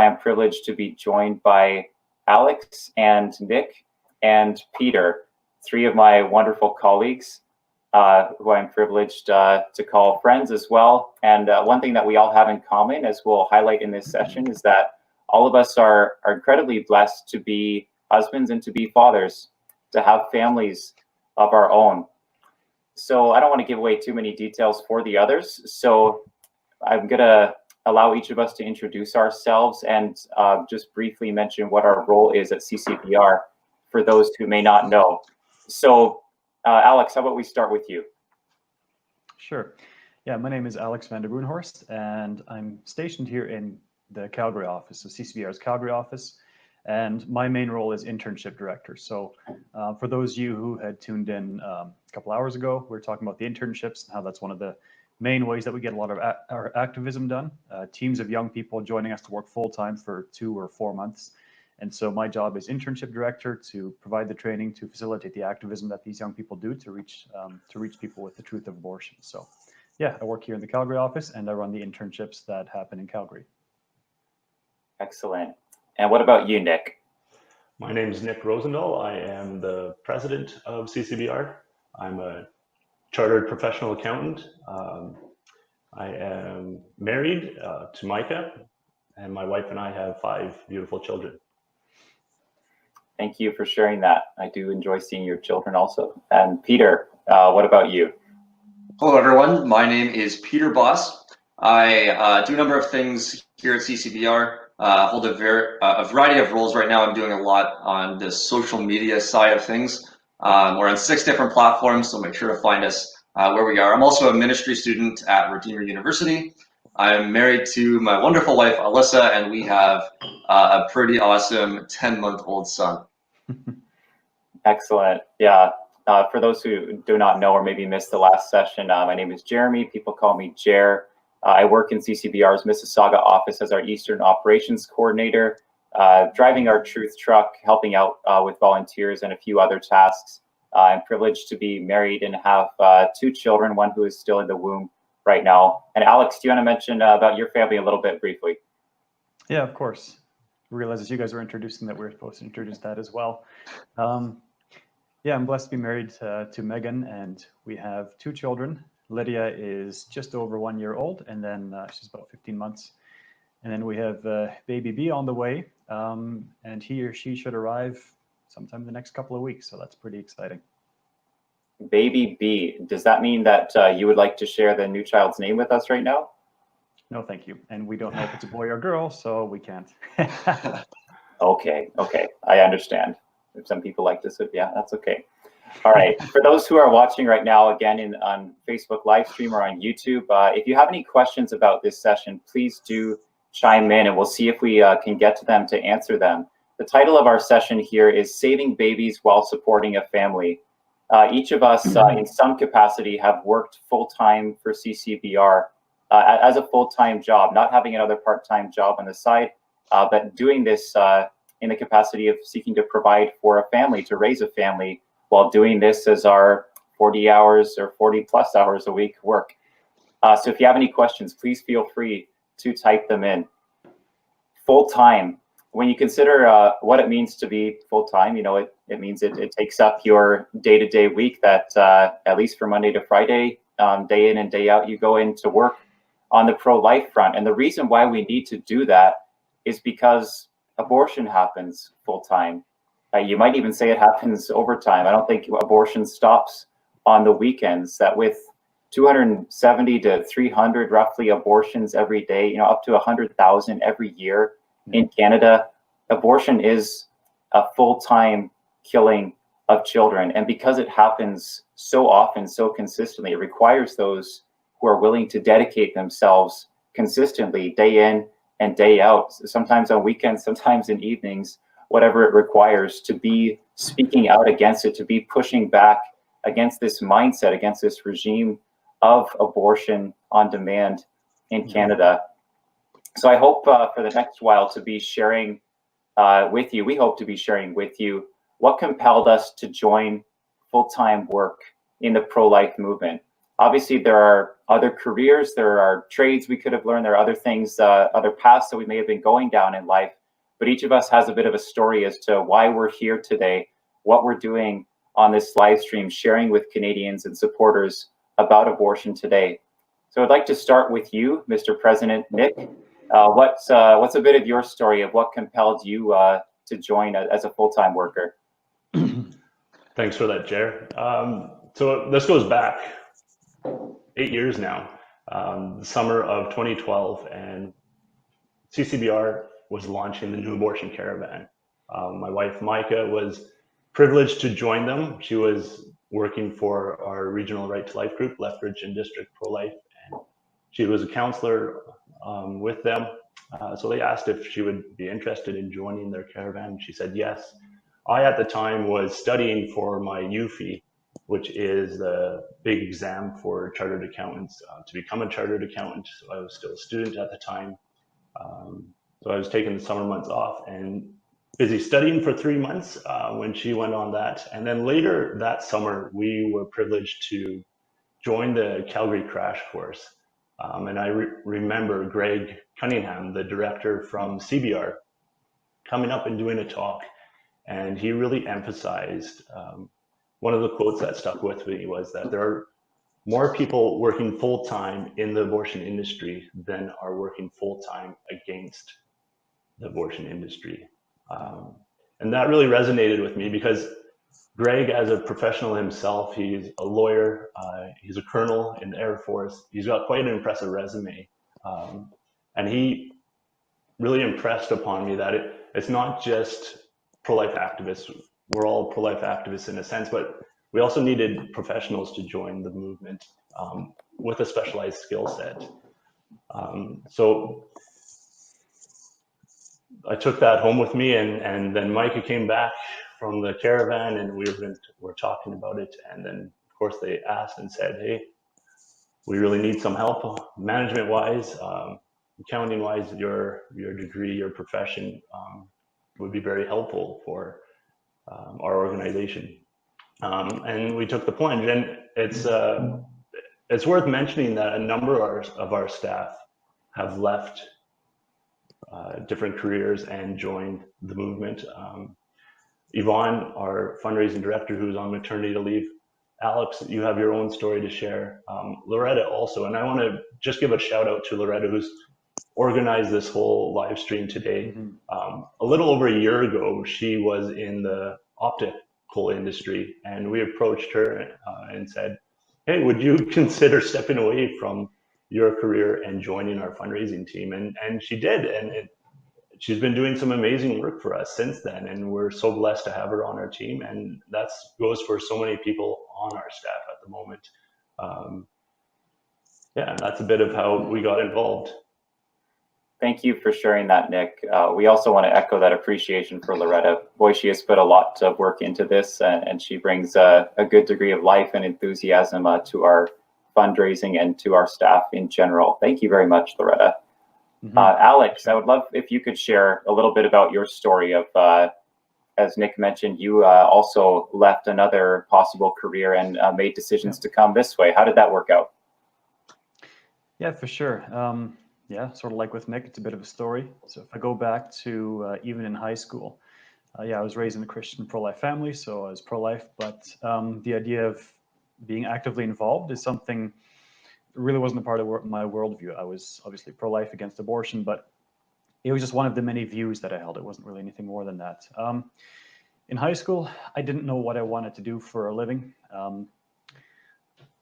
I'm privileged to be joined by Alex and Nick and Peter, three of my wonderful colleagues who I'm privileged to call friends as well. And one thing that we all have in common, as we'll highlight in this session, is that all of us are incredibly blessed to be husbands and to be fathers, to have families of our own. So I don't want to give away too many details for the others. So I'm going to allow each of us to introduce ourselves and just briefly mention what our role is at CCBR for those who may not know. So Alex, how about we start with you? Sure. Yeah, my name is Alex van der Boonhorst, and I'm stationed here in the Calgary office, so CCBR's Calgary office. And my main role is internship director. So for those of you who had tuned in a couple hours ago, we were talking about the internships and how that's one of the main ways that we get a lot of our activism done. Teams of young people joining us to work full-time for 2 or 4 months. And so my job is internship director to provide the training to facilitate the activism that these young people do to reach people with the truth of abortion. So yeah, I work here in the Calgary office and I run the internships that happen in Calgary. Excellent. And what about you, Nick? My name is Nick Rosendahl. I am the president of CCBR. I'm a chartered professional accountant. I am married to Micah, and my wife and I have 5 beautiful children. Thank you for sharing that. I do enjoy seeing your children also. And Peter, what about you? Hello, everyone. My name is Peter Boss. I do a number of things here at CCBR. Hold a variety of roles right now. I'm doing a lot on the social media side of things. We're on 6 different platforms, so make sure to find us where we are. I'm also a ministry student at Redeemer University. I'm married to my wonderful wife, Alyssa, and we have a pretty awesome 10-month-old son. Excellent. Yeah. For those who do not know or maybe missed the last session, my name is Jeremy. People call me Jer. I work in CCBR's Mississauga office as our Eastern Operations Coordinator, driving our truth truck, helping out with volunteers and a few other tasks. I'm privileged to be married and have 2 children, one who is still in the womb right now. And Alex, do you want to mention about your family a little bit briefly? Yeah, of course. I realize as you guys were introducing that we're supposed to introduce that as well. Yeah, I'm blessed to be married to Megan, and we have 2 children. Lydia is just over 1 year old, and then she's about 15 months. And then we have baby B on the way, and he or she should arrive sometime in the next couple of weeks. So that's pretty exciting. Baby B, does that mean that you would like to share the new child's name with us right now? No, thank you. And we don't know if it's a boy or girl, so we can't. Okay, I understand. If some people like this, yeah, that's okay. All right, for those who are watching right now, again on Facebook live stream or on YouTube, if you have any questions about this session, please do chime in and we'll see if we can get to them to answer them. The title of our session here is Saving Babies While Supporting a Family. Each of us in some capacity have worked full-time for CCBR as a full-time job, not having another part-time job on the side, but doing this in the capacity of seeking to provide for a family, to raise a family, while doing this as our 40 hours or 40 plus hours a week work. So if you have any questions, please feel free to type them in. Full-time, when you consider what it means to be full-time, you know, it means it takes up your day-to-day week that at least from Monday to Friday, day in and day out, you go into work on the pro-life front. And the reason why we need to do that is because abortion happens full-time. You might even say it happens overtime. I don't think abortion stops on the weekends. That with 270 to 300 roughly abortions every day, you know, up to 100,000 every year in Canada, abortion is a full-time killing of children. And because it happens so often, so consistently, it requires those who are willing to dedicate themselves consistently, day in and day out, sometimes on weekends, sometimes in evenings, whatever it requires, to be speaking out against it, to be pushing back against this mindset, against this regime of abortion on demand in Canada. So I hope for the next while to be sharing with you, we hope to be sharing with you what compelled us to join full-time work in the pro-life movement. Obviously, there are other careers, there are trades we could have learned, there are other things, other paths that we may have been going down in life, but each of us has a bit of a story as to why we're here today, what we're doing on this live stream, sharing with Canadians and supporters about abortion today. So I'd like to start with you, Mr. President Nick. What's a bit of your story of what compelled you to join as a full-time worker? Thanks for that, Jer. So this goes back 8 years now, the summer of 2012, and CCBR was launching the new abortion caravan. My wife, Micah, was privileged to join them. She was working for our regional Right to Life group, Lethbridge and District Pro-Life, and she was a counselor with them. So they asked if she would be interested in joining their caravan. She said yes. I, at the time, was studying for my UFE, which is the big exam for chartered accountants to become a chartered accountant. So I was still a student at the time. So I was taking the summer months off and busy studying for 3 months when she went on that. And then later that summer, we were privileged to join the Calgary crash course. And I remember Greg Cunningham, the director from CBR, coming up and doing a talk. And he really emphasized, one of the quotes that stuck with me was that there are more people working full-time in the abortion industry than are working full-time against the abortion industry. And that really resonated with me because Greg, as a professional himself, he's a lawyer, he's a colonel in the Air Force. He's got quite an impressive resume. And he really impressed upon me that it's not just pro-life activists. We're all pro-life activists in a sense, but we also needed professionals to join the movement with a specialized skill set. So I took that home with me, and then Micah came back from the caravan, and we were talking about it. And then, of course, they asked and said, "Hey, we really need some help, management-wise, accounting-wise. Your degree, your profession would be very helpful for our organization." And we took the plunge, and it's worth mentioning that a number of our staff have left different careers and joined the movement. Yvonne, our fundraising director, who's on maternity leave. Alex, you have your own story to share. Loretta also, and I want to just give a shout out to Loretta, who's organized this whole live stream today. A little over a year ago, she was in the optical industry, and we approached her and said, "Hey, would you consider stepping away from your career and joining our fundraising team?" And she did, and she's been doing some amazing work for us since then, and we're so blessed to have her on our team, and that goes for so many people on our staff at the moment. Yeah, that's a bit of how we got involved. Thank you for sharing that, Nick. We also want to echo that appreciation for Loretta. Boy, she has put a lot of work into this, and she brings a good degree of life and enthusiasm to our fundraising and to our staff in general. Thank you very much, Loretta. Alex, I would love if you could share a little bit about your story of, as Nick mentioned, you also left another possible career and made decisions to come this way. How did that work out? Yeah, for sure. Yeah, sort of like with Nick, it's a bit of a story. So if I go back to even in high school, yeah, I was raised in a Christian pro-life family, so I was pro-life, but the idea of being actively involved is something that really wasn't a part of my worldview. I was obviously pro-life against abortion, but it was just one of the many views that I held. It wasn't really anything more than that. In high school, I didn't know what I wanted to do for a living.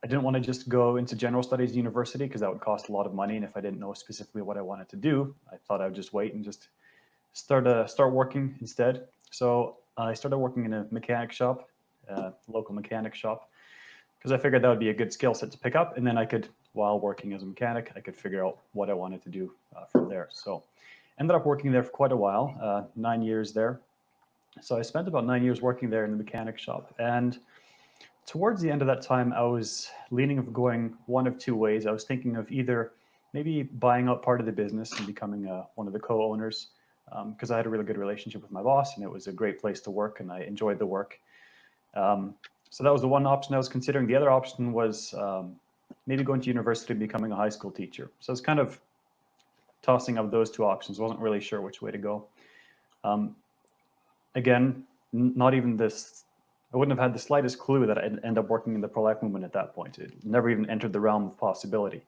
I didn't want to just go into general studies university because that would cost a lot of money. And if I didn't know specifically what I wanted to do, I thought I would just wait and just start working instead. So I started working in a mechanic shop, local mechanic shop, because I figured that would be a good skill set to pick up. And then I could, while working as a mechanic, I could figure out what I wanted to do from there. So ended up working there for quite a while, 9 years there. So I spent about 9 years working there in the mechanic shop. And towards the end of that time, I was leaning of going one of two ways. I was thinking of either maybe buying out part of the business and becoming one of the co-owners, because I had a really good relationship with my boss and it was a great place to work and I enjoyed the work. So that was the one option I was considering. The other option was maybe going to university and becoming a high school teacher. So it's kind of tossing up those two options. Wasn't really sure which way to go. Again, not even this, I wouldn't have had the slightest clue that I'd end up working in the pro-life movement at that point. It never even entered the realm of possibility.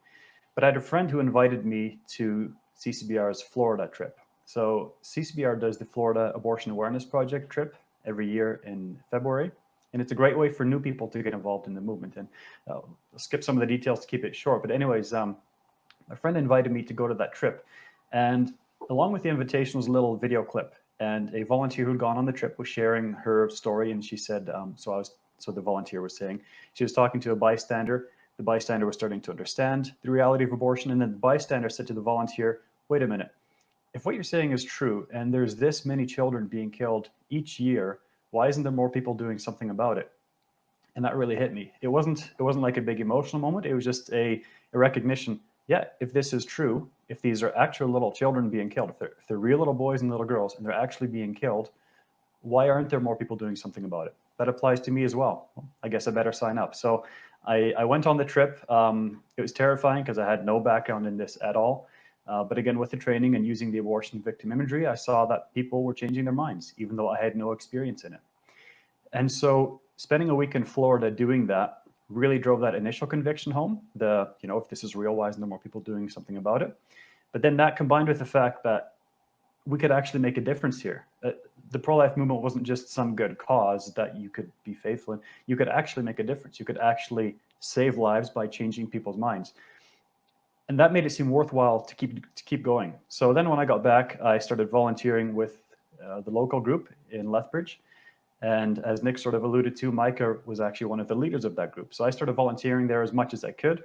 But I had a friend who invited me to CCBR's Florida trip. So CCBR does the Florida Abortion Awareness Project trip every year in February. And it's a great way for new people to get involved in the movement. And I'll skip some of the details to keep it short. But anyways, my friend invited me to go to that trip. And along with the invitation was a little video clip. And a volunteer who'd gone on the trip was sharing her story. And she said, so the volunteer was saying, she was talking to a bystander. The bystander was starting to understand the reality of abortion. And then the bystander said to the volunteer, wait a minute, if what you're saying is true, and there's this many children being killed each year, why isn't there more people doing something about it? And that really hit me. It wasn't like a big emotional moment. It was just a recognition. Yeah, if this is true, if these are actual little children being killed, if they're real little boys and little girls and they're actually being killed, why aren't there more people doing something about it? That applies to me as well. I guess I better sign up. So I went on the trip. It was terrifying because I had no background in this at all. But again, with the training and using the abortion victim imagery, I saw that people were changing their minds, even though I had no experience in it. And so spending a week in Florida doing that really drove that initial conviction home. If this is real, why isn't there more people doing something about it? But then that combined with the fact that we could actually make a difference here. The pro-life movement wasn't just some good cause that you could be faithful in. You could actually make a difference. You could actually save lives by changing people's minds. And that made it seem worthwhile to keep going. So then when I got back, I started volunteering with the local group in Lethbridge. And as Nick sort of alluded to, Micah was actually one of the leaders of that group. So I started volunteering there as much as I could.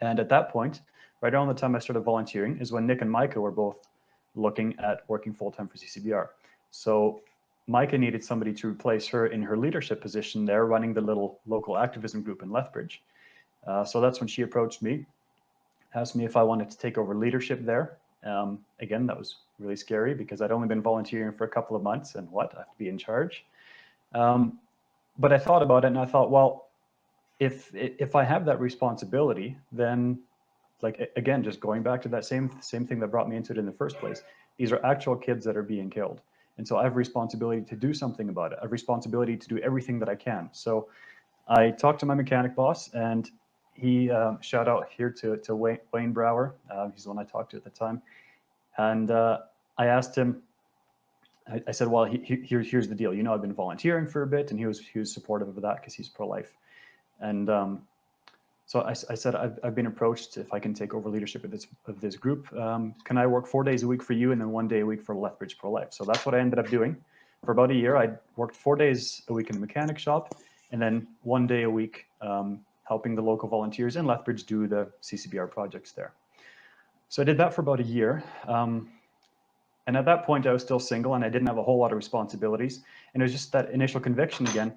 And at that point, right around the time I started volunteering is when Nick and Micah were both looking at working full-time for CCBR. So Micah needed somebody to replace her in her leadership position there, running the little local activism group in Lethbridge. So that's when she approached me, asked me if I wanted to take over leadership there. Again, that was really scary because I'd only been volunteering for a couple of months and I have to be in charge. But I thought about it and I thought, well, if I have that responsibility, then again, just going back to that same thing that brought me into it in the first place, these are actual kids that are being killed. And so I have responsibility to do something about it. I have responsibility to do everything that I can. So I talked to my mechanic boss and he, shout out here to Wayne Brower. He's the one I talked to at the time. And I asked him, I said, well, here's the deal. I've been volunteering for a bit, and he was supportive of that because he's pro-life. And so I said, I've been approached if I can take over leadership of this group. Can I work 4 days a week for you and then 1 day a week for Lethbridge Pro-Life? So that's what I ended up doing. For about a year, I worked 4 days a week in the mechanic shop, and then 1 day a week helping the local volunteers in Lethbridge do the CCBR projects there. So I did that for about a year. And at that point, I was still single and I didn't have a whole lot of responsibilities. And it was just that initial conviction again,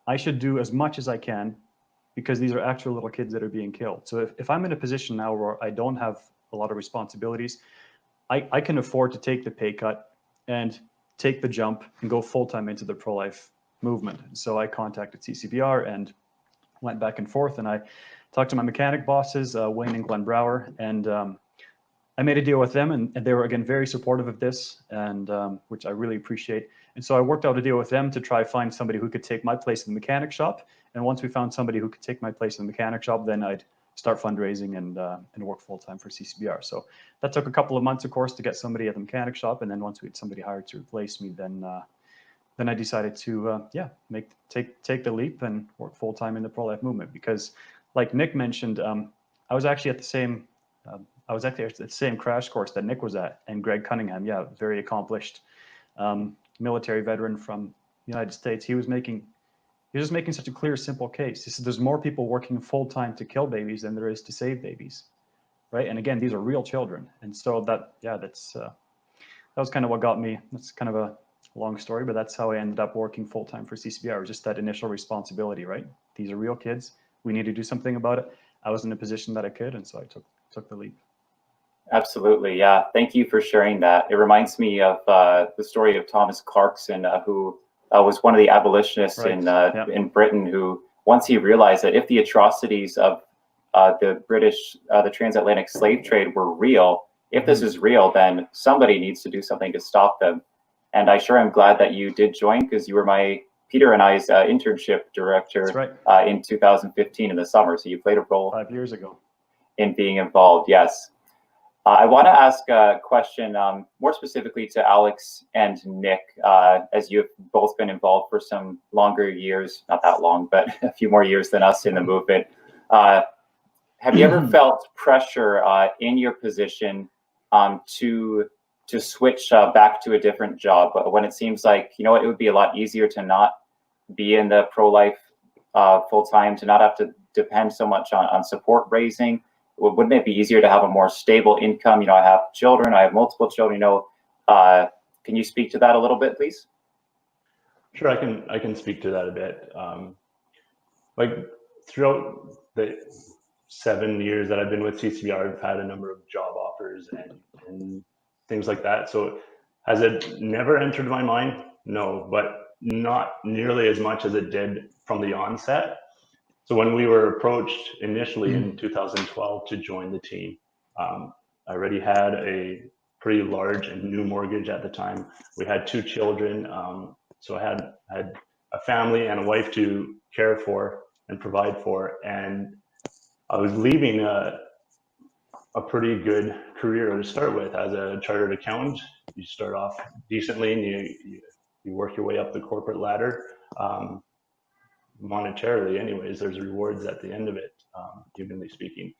I should do as much as I can because these are actual little kids that are being killed. So if I'm in a position now where I don't have a lot of responsibilities, I can afford to take the pay cut and take the jump and go full-time into the pro-life movement. So I contacted CCBR and went back and forth, and I talked to my mechanic bosses, Wayne and Glenn Brower, and I made a deal with them, and they were, again, very supportive of this, and which I really appreciate. And so I worked out a deal with them to try find somebody who could take my place in the mechanic shop. And once we found somebody who could take my place in the mechanic shop, then I'd start fundraising and work full-time for CCBR. So that took a couple of months, of course, to get somebody at the mechanic shop. And then once we had somebody hired to replace me, then I decided to, take the leap and work full-time in the pro-life movement. Because like Nick mentioned, I was actually at the same crash course that Nick was at, and Greg Cunningham, very accomplished military veteran from the United States. He was just making such a clear, simple case. He said there's more people working full-time to kill babies than there is to save babies, right? And again, these are real children. And so that was kind of what got me. That's kind of a long story, but that's how I ended up working full-time for CCBR, just that initial responsibility, right? These are real kids. We need to do something about it. I was in a position that I could, and so I took the leap. Absolutely, yeah. Thank you for sharing that. It reminds me of the story of Thomas Clarkson, who was one of the abolitionists in Britain, who once he realized that if the atrocities of the transatlantic slave trade were real, if this is real, then somebody needs to do something to stop them. And I sure am glad that you did join, because you were Peter and I's internship director. That's right. In 2015 in the summer. So you played a role 5 years ago in being involved. Yes. I want to ask a question more specifically to Alex and Nick, as you've both been involved for some longer years, not that long, but a few more years than us in the movement. Have you ever felt pressure in your position to switch back to a different job when it seems like, it would be a lot easier to not be in the pro-life full time, to not have to depend so much on support raising? Wouldn't it be easier to have a more stable income? I have children, I have multiple children, can you speak to that a little bit, please? Sure, I can speak to that a bit. Like throughout the 7 years that I've been with CCBR, I've had a number of job offers and things like that. So has it never entered my mind? No, but not nearly as much as it did from the onset. So when we were approached initially in 2012 to join the team, I already had a pretty large and new mortgage at the time. We had 2 children, so I had a family and a wife to care for and provide for, and I was leaving a pretty good career to start with as a chartered accountant. You start off decently and you work your way up the corporate ladder. Monetarily anyways, there's rewards at the end of it, humanly speaking.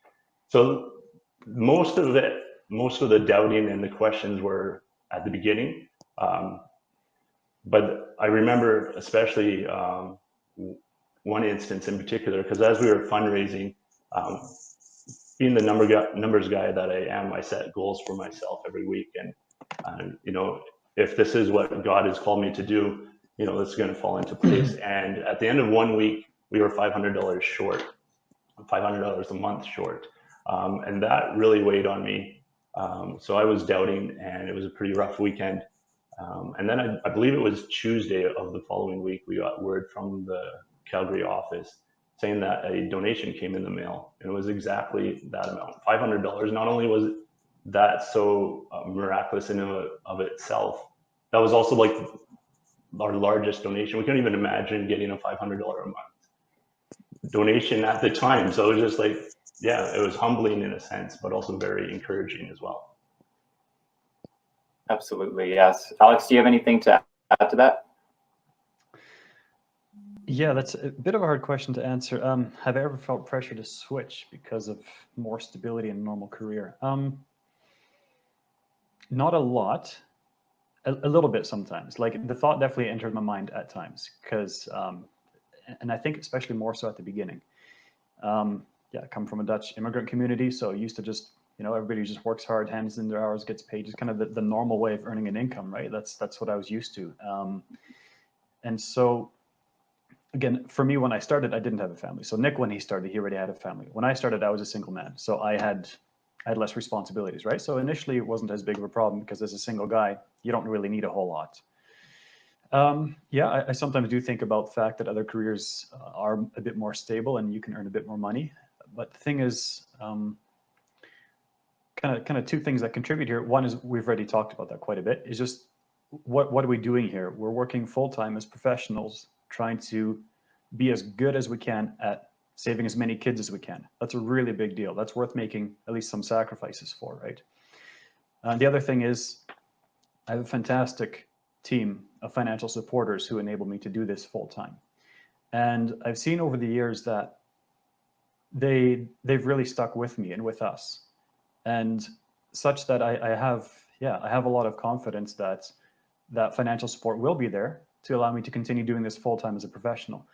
So most of the doubting and the questions were at the beginning. But I remember especially one instance in particular, because as we were fundraising, being the numbers guy that I am, I set goals for myself every week. And if this is what God has called me to do, this is going to fall into place. And at the end of 1 week, we were $500 short, $500 a month short. And that really weighed on me. So I was doubting, and it was a pretty rough weekend. And then I believe it was Tuesday of the following week, we got word from the Calgary office saying that a donation came in the mail. And it was exactly that amount, $500. Not only was that so miraculous in and of itself, that was also like our largest donation. We couldn't even imagine getting a $500 a month donation at the time. So it was just like, yeah, it was humbling in a sense, but also very encouraging as well. Absolutely, yes. Alex, do you have anything to add to that? Yeah, that's a bit of a hard question to answer. Have I ever felt pressure to switch because of more stability in a normal career? Not a lot. A little bit sometimes. Like the thought definitely entered my mind at times, because, and I think especially more so at the beginning. I come from a Dutch immigrant community, so used to just, everybody just works hard, hands in their hours, gets paid, just kind of the normal way of earning an income, right? That's what I was used to. And so, again, for me, when I started, I didn't have a family. So Nick, when he started, he already had a family. When I started, I was a single man, so I had less responsibilities, right? So initially it wasn't as big of a problem, because as a single guy, you don't really need a whole lot. I sometimes do think about the fact that other careers are a bit more stable and you can earn a bit more money. But the thing is, kind of 2 things that contribute here. One is, we've already talked about that quite a bit, is just what are we doing here? We're working full-time as professionals, trying to be as good as we can at saving as many kids as we can. That's a really big deal. That's worth making at least some sacrifices for, right? The other thing is, I have a fantastic team of financial supporters who enable me to do this full time. And I've seen over the years that they've really stuck with me and with us. And such that I have a lot of confidence that financial support will be there to allow me to continue doing this full time as a professional.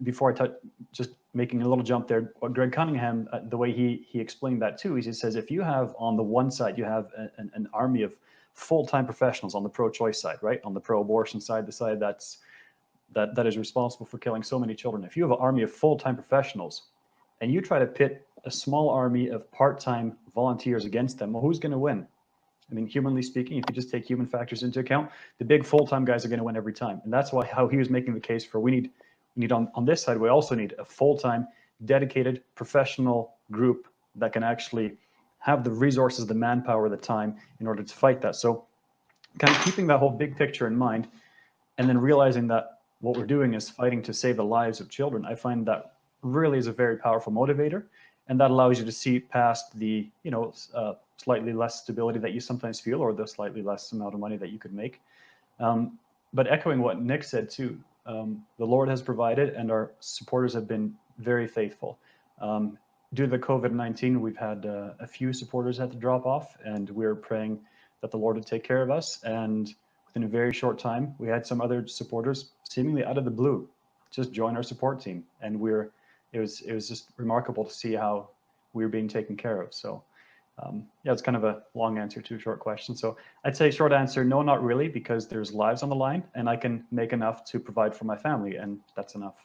Before I touch, just making a little jump there, Greg Cunningham, the way he explained that too, is he says, if you have on the one side, you have an army of full-time professionals on the pro-choice side, right? On the pro-abortion side, the side that is responsible for killing so many children. If you have an army of full-time professionals and you try to pit a small army of part-time volunteers against them, well, who's going to win? I mean, humanly speaking, if you just take human factors into account, the big full-time guys are going to win every time. And that's how he was making the case for we need on this side, we also need a full-time dedicated professional group that can actually have the resources, the manpower, the time in order to fight that. So kind of keeping that whole big picture in mind, and then realizing that what we're doing is fighting to save the lives of children, I find that really is a very powerful motivator. And that allows you to see past the, slightly less stability that you sometimes feel, or the slightly less amount of money that you could make. But echoing what Nick said too, the Lord has provided, and our supporters have been very faithful. Due to the COVID-19, we've had a few supporters had to drop off, and we're praying that the Lord would take care of us. And within a very short time, we had some other supporters seemingly out of the blue just join our support team, and it was just remarkable to see how we were being taken care of. So yeah, it's kind of a long answer to a short question. So I'd say short answer, no, not really, because there's lives on the line, and I can make enough to provide for my family, and that's enough.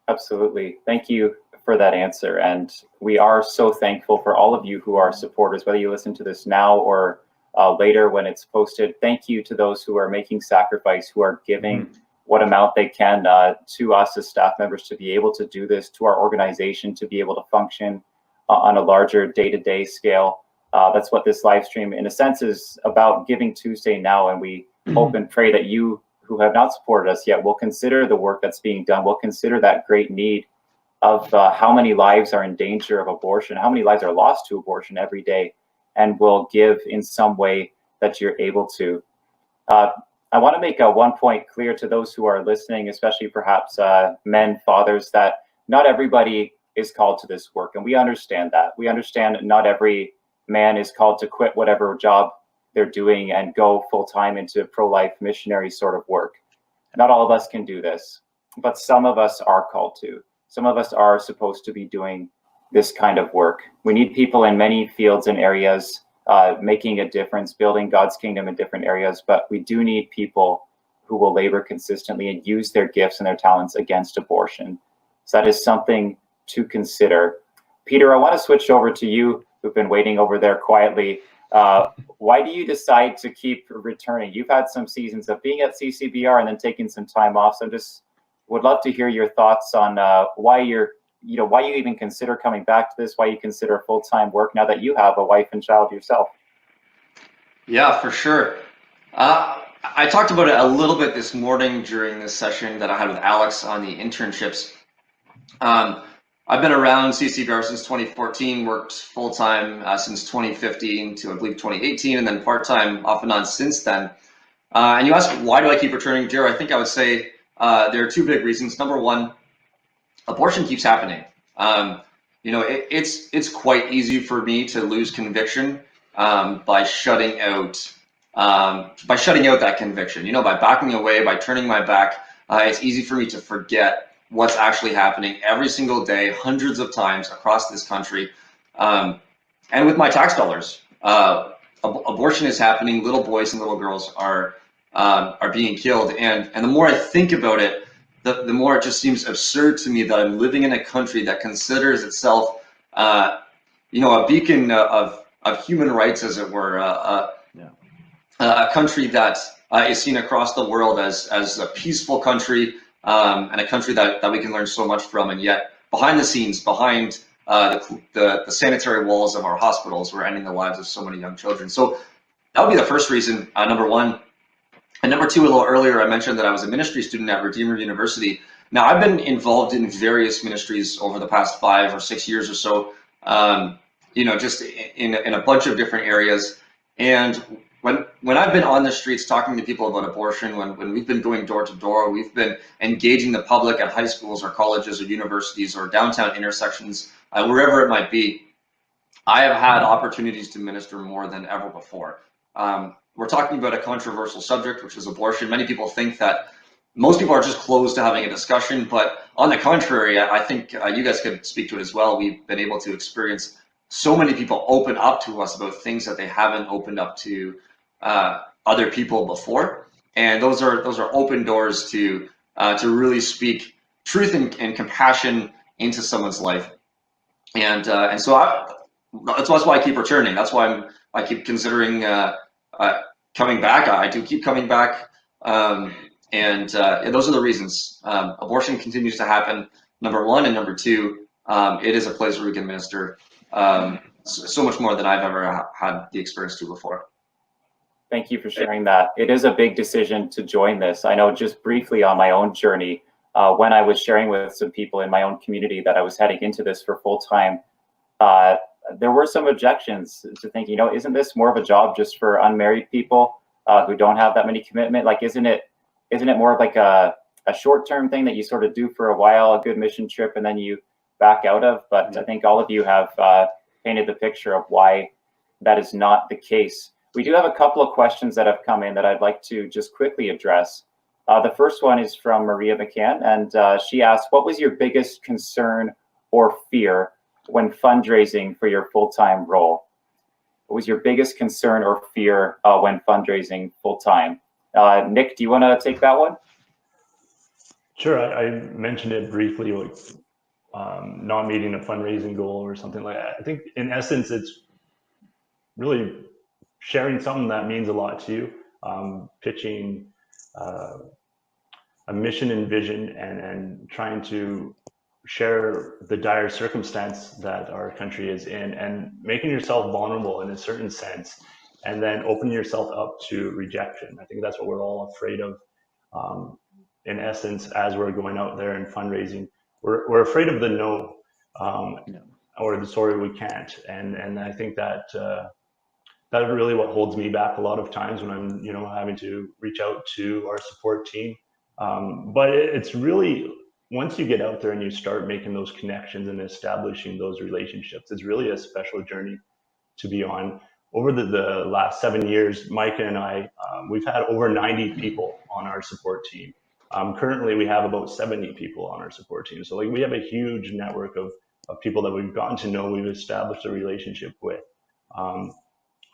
Absolutely. Thank you for that answer. And we are so thankful for all of you who are supporters, whether you listen to this now or later when it's posted. Thank you to those who are making sacrifice, who are giving what amount they can to us as staff members to be able to do this, to our organization to be able to function on a larger day-to-day scale. That's what this live stream, in a sense, is about, Giving Tuesday now. And we hope and pray that you who have not supported us yet will consider the work that's being done. We'll consider that great need of how many lives are in danger of abortion, how many lives are lost to abortion every day, and will give in some way that you're able to. I want to make one point clear to those who are listening, especially perhaps men, fathers, that not everybody is called to this work. And we understand that. We understand that not every man is called to quit whatever job they're doing and go full-time into pro-life missionary sort of work. Not all of us can do this, but some of us are called to. Some of us are supposed to be doing this kind of work. We need people in many fields and areas making a difference, building God's kingdom in different areas, but we do need people who will labor consistently and use their gifts and their talents against abortion. So that is something to consider. Peter, I want to switch over to you, who've been waiting over there quietly. Why do you decide to keep returning? You've had some seasons of being at CCBR and then taking some time off. So just would love to hear your thoughts on why you even consider coming back to this, why you consider full-time work now that you have a wife and child yourself. Yeah, for sure. I talked about it a little bit this morning during this session that I had with Alex on the internships. I've been around CCBR since 2014, worked full-time since 2015 to, I believe, 2018, and then part-time off and on since then. And you asked, why do I keep returning, Jer? I think I would say there are two big reasons. Number one, abortion keeps happening. It's quite easy for me to lose conviction by shutting out that conviction. By backing away, by turning my back. It's easy for me to forget what's actually happening every single day, hundreds of times across this country, and with my tax dollars. Abortion is happening. Little boys and little girls are being killed, and the more I think about it, the more it just seems absurd to me that I'm living in a country that considers itself, a beacon of human rights, as it were, a country that is seen across the world as a peaceful country, and a country that we can learn so much from. And yet, behind the scenes, behind the sanitary walls of our hospitals, we're ending the lives of so many young children. So that would be the first reason, number one. And number two, a little earlier, I mentioned that I was a ministry student at Redeemer University. Now, I've been involved in various ministries over the past 5 or 6 years or so, just in a bunch of different areas. And when I've been on the streets talking to people about abortion, when we've been going door to door, we've been engaging the public at high schools or colleges or universities or downtown intersections, wherever it might be, I have had opportunities to minister more than ever before. We're talking about a controversial subject, which is abortion. Many people think that most people are just closed to having a discussion, but on the contrary, I think you guys could speak to it as well. We've been able to experience so many people open up to us about things that they haven't opened up to other people before, and those are open doors to really speak truth and compassion into someone's life, and so that's why I keep returning. That's why I keep considering coming back. I do keep coming back, and those are the reasons. Abortion continues to happen, number one, and number two, it is a place where we can minister so much more than I've ever had the experience to before. Thank you for sharing that. It is a big decision to join this. I know just briefly on my own journey, when I was sharing with some people in my own community that I was heading into this for full time, there were some objections to think, isn't this more of a job just for unmarried people who don't have that many commitment? Like, isn't it more of like a short-term thing that you sort of do for a while, a good mission trip, and then you back out of? But I think all of you have painted the picture of why that is not the case. We do have a couple of questions that have come in that I'd like to just quickly address. The first one is from Maria McCann, and she asked, what was your biggest concern or fear when fundraising for your full-time role? What was your biggest concern or fear when fundraising full-time? Nick, do you want to take that one? Sure, I mentioned it briefly, like not meeting a fundraising goal or something like that. I think in essence, it's really sharing something that means a lot to you, pitching a mission and vision, and trying to share the dire circumstance that our country is in, and making yourself vulnerable in a certain sense, and then opening yourself up to rejection. I think that's what we're all afraid of. In essence, as we're going out there and fundraising, we're afraid of the no, or the sorry we can't, and I think that that's really what holds me back a lot of times when I'm having to reach out to our support team. But it's really, once you get out there and you start making those connections and establishing those relationships, it's really a special journey to be on. Over the last 7 years, Micah and I, we've had over 90 people on our support team. Currently, we have about 70 people on our support team. So we have a huge network of people that we've gotten to know, we've established a relationship with.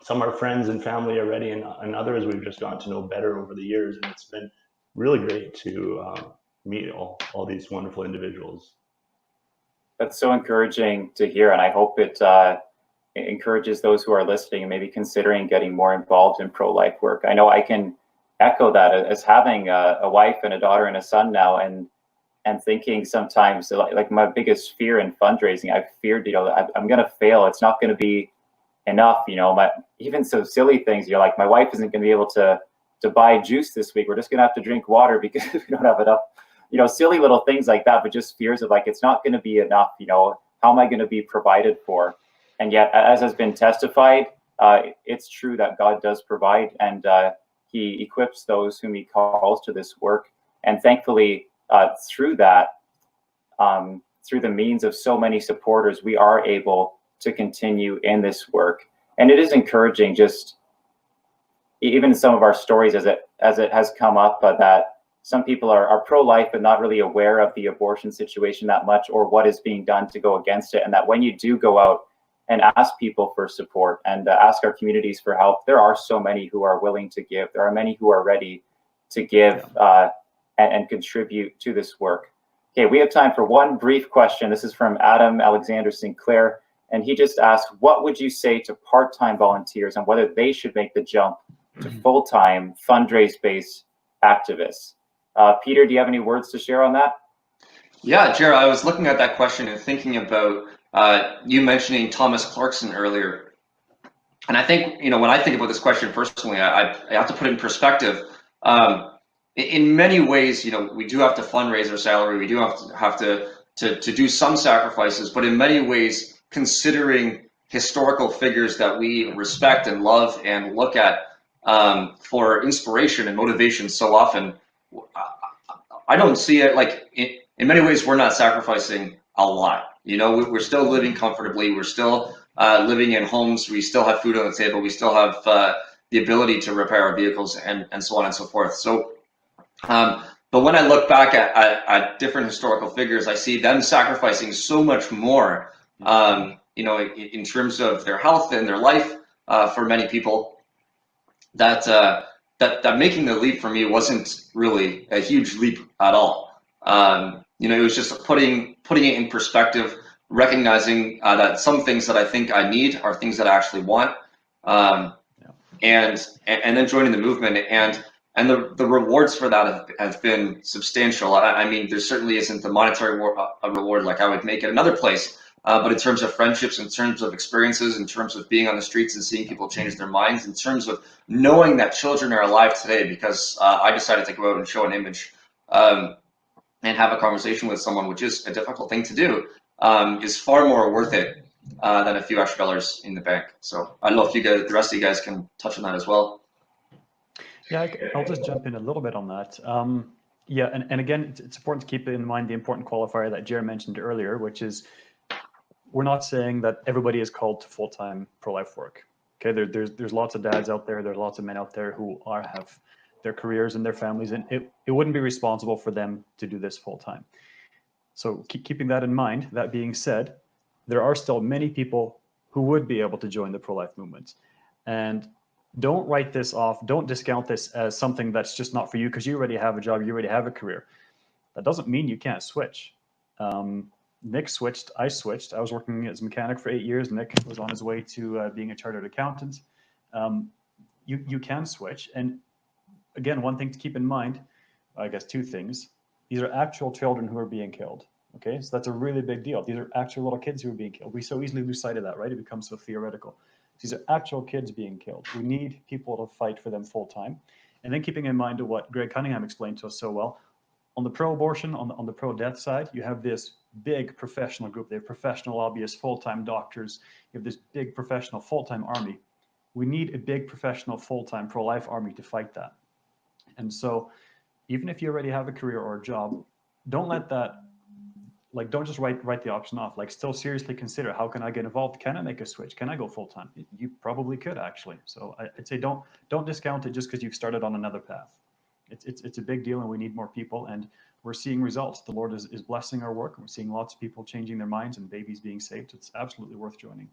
Some are friends and family already, and others we've just gotten to know better over the years. And it's been really great to meet all these wonderful individuals. That's so encouraging to hear, and I hope it encourages those who are listening and maybe considering getting more involved in pro-life work. I know I can echo that as having a wife and a daughter and a son now, and thinking sometimes like my biggest fear in fundraising, I've feared, I'm going to fail. It's not going to be enough, even so silly things, like my wife isn't going to be able to buy juice this week. We're just going to have to drink water because we don't have enough, silly little things like that, but just fears of it's not going to be enough, how am I going to be provided for? And yet, as has been testified, it's true that God does provide, and he equips those whom he calls to this work. And thankfully, through that, through the means of so many supporters, we are able to continue in this work. And it is encouraging, just even some of our stories as it has come up, that some people are pro-life but not really aware of the abortion situation that much, or what is being done to go against it. And that when you do go out and ask people for support and ask our communities for help, there are so many who are willing to give. There are many who are ready to give and contribute to this work. Okay, we have time for one brief question. This is from Adam Alexander Sinclair. And he just asked, what would you say to part-time volunteers on whether they should make the jump to full-time fundraise-based activists? Peter, do you have any words to share on that? Yeah, Jared, I was looking at that question and thinking about you mentioning Thomas Clarkson earlier. And I think, when I think about this question personally, I have to put it in perspective. In many ways, we do have to fundraise our salary. We do have to do some sacrifices, but in many ways, considering historical figures that we respect and love and look at for inspiration and motivation so often, I don't see it in many ways, we're not sacrificing a lot. We're still living comfortably. We're still living in homes. We still have food on the table. We still have the ability to repair our vehicles and so on and so forth. So, but when I look back at different historical figures, I see them sacrificing so much more, in terms of their health and their life for many people, that making the leap for me wasn't really a huge leap at all. It was just putting it in perspective, recognizing that some things that I think I need are things that I actually want, and then joining the movement. And And the rewards for that have been substantial. I mean, there certainly isn't the monetary reward like I would make at another place, but in terms of friendships, in terms of experiences, in terms of being on the streets and seeing people change their minds, in terms of knowing that children are alive today because I decided to go out and show an image and have a conversation with someone, which is a difficult thing to do, is far more worth it than a few extra dollars in the bank. So I don't know if you guys, the rest of you guys can touch on that as well. Yeah, I'll just jump in a little bit on that. Yeah, and again, it's important to keep in mind the important qualifier that Jer mentioned earlier, which is we're not saying that everybody is called to full-time pro-life work. Okay, there's lots of dads out there, there's lots of men out there who have their careers and their families, and it wouldn't be responsible for them to do this full-time. So keeping that in mind, that being said, there are still many people who would be able to join the pro-life movement. And don't write this off. Don't discount this as something that's just not for you because you already have a job, you already have a career. That doesn't mean you can't switch. Nick switched, I switched. I was working as a mechanic for 8 years. Nick was on his way to being a chartered accountant. You can switch. And again, one thing to keep in mind, I guess two things. These are actual children who are being killed. Okay, so that's a really big deal. These are actual little kids who are being killed. We so easily lose sight of that, right? It becomes so theoretical. These are actual kids being killed. We need people to fight for them full time. And then keeping in mind what Greg Cunningham explained to us so well, on the pro-abortion, on the pro-death side, you have this big professional group. They have professional lobbyists, full-time doctors. You have this big professional full-time army. We need a big professional full-time pro-life army to fight that. And so even if you already have a career or a job, don't let that, like, don't just write the option off. Like, still seriously consider, how can I get involved? Can I make a switch? Can I go full time? You probably could, actually. So I'd say don't discount it just because you've started on another path. It's a big deal, and we need more people, and we're seeing results. The Lord is blessing our work, and we're seeing lots of people changing their minds and babies being saved. It's absolutely worth joining.